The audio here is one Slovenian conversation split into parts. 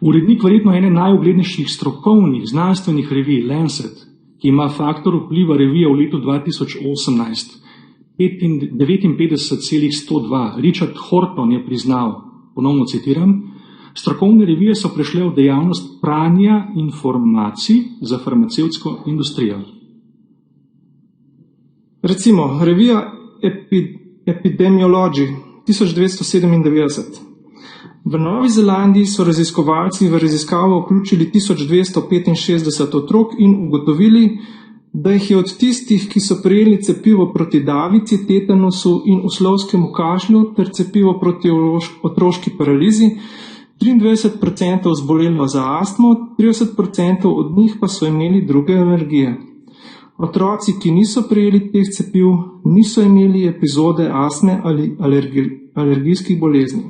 Urednik verjetno ene najuglednejših strokovnih znanstvenih revij Lancet, ki ima faktor vpliva revije v letu 2018 59,102. Richard Horton je priznal, ponovno citiram, strokovne revije so prešle v dejavnost pranja informacij za farmacevtsko industrijo. Recimo, revija Epidemiology 1997. V Novi Zelandiji so raziskovalci v raziskavo vključili 1265 otrok in ugotovili, da jih je od tistih, ki so prejeli cepivo proti davici, tetanusu in oslovskemu kašlju ter cepivo proti otroški paralizi, 23% zbolelo za astmo, 30% od njih pa so imeli druge alergije. Otroci, ki niso prejeli teh cepiv, niso imeli epizode astme ali alergijskih bolezni.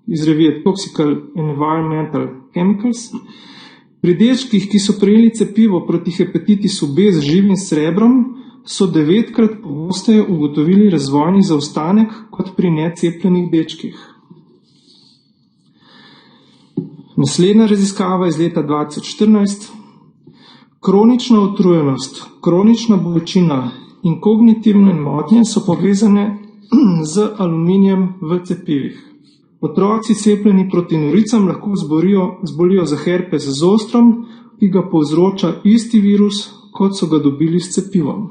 Iz revije Toxical Environmental Chemicals. Pri dečkih, ki so prejeli cepivo proti hepatitisu B z živim srebrom, so 9-krat pogosteje ugotovili razvojni zaostanek kot pri necepljenih dečkih. Naslednja raziskava iz leta 2014. Kronična utrujenost, kronična bolečina in kognitivne motnje so povezane z aluminijem v cepivih. Otroci cepljeni proti noricam lahko zbolijo za herpes zostrom, ki ga povzroča isti virus, kot so ga dobili s cepivom.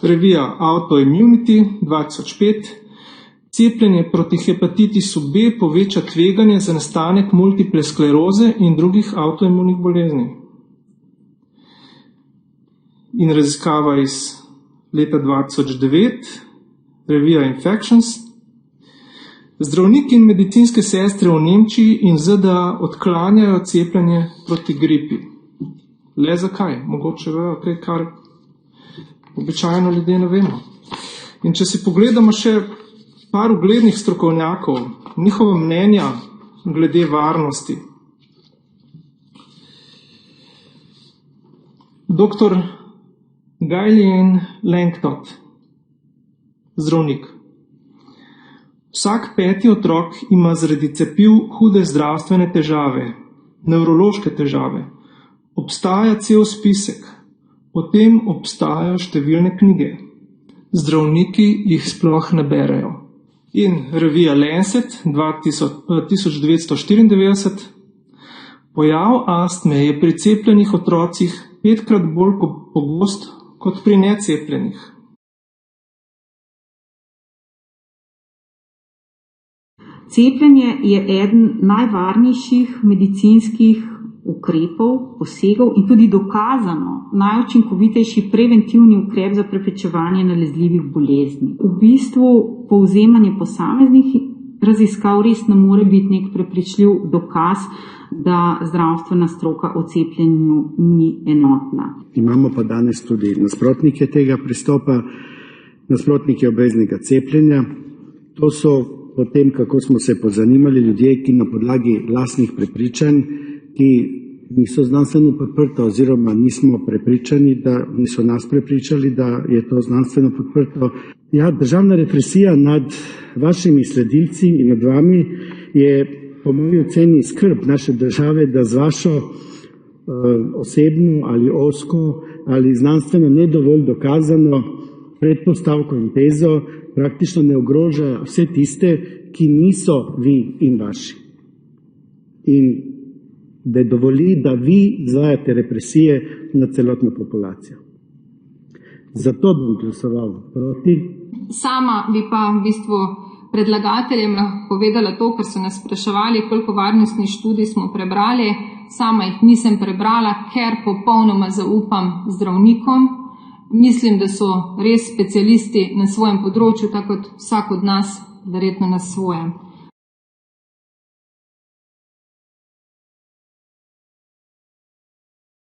Revija Autoimmunity 2005. Cepljenje proti hepatitisu B poveča tveganje za nastanek multiple skleroze in drugih avtoimunih bolezni. In raziskava iz leta 2009, revija Infections. Zdravniki in medicinske sestre v Nemčiji in ZDA odklanjajo cepljenje proti gripi. Le zakaj? Mogoče vejo kaj, kar običajno ljudje ne vemo. In če si pogledamo še par uglednih strokovnjakov, njihova mnenja glede varnosti. Dr. Gillian Langtot, zdravnik. Vsak 5. otrok ima zaradi cepiv hude zdravstvene težave, nevrološke težave. Obstaja cel spisek, potem obstajajo številne knjige. Zdravniki jih sploh ne berejo. In revija Lancet 1994. Pojav astme je pri cepljenih otrocih 5-krat bolj pogost kot pri necepljenih. Cepljenje je eden najvarnejših medicinskih ukrepov, posegov in tudi dokazano najučinkovitejši preventivni ukrep za preprečevanje nalezljivih bolezni. V bistvu povzemanje posameznih raziskav res ne more biti nek prepričljiv dokaz, da zdravstvena stroka o cepljenju ni enotna. Imamo pa danes tudi nasprotnike tega pristopa, nasprotnike obveznega cepljenja. To so potem, kako smo se pozanimali, ljudje, ki na podlagi lastnih prepričanj, ki niso znanstveno podprto oziroma nismo prepričani, da niso nas prepričali, da je to znanstveno podprto. Ja, državna represija nad vašimi sledilci in nad vami je po moji oceni skrb naše države, da z vašo osebno ali osko ali znanstveno nedovolj dokazano predpostavko in tezo praktično ne ogroža vse tiste, ki niso vi in vaši. In da dovoli, da vi izvajate represije na celotno populacijo. Zato bom glasoval proti. Sama bi pa v bistvu predlagateljem lahko povedala to, ker so nas spraševali, koliko varnostnih študij smo prebrali. Sama jih nisem prebrala, ker popolnoma zaupam zdravnikom. Mislim, da so res specialisti na svojem področju, tako kot vsak od nas, verjetno na svojem.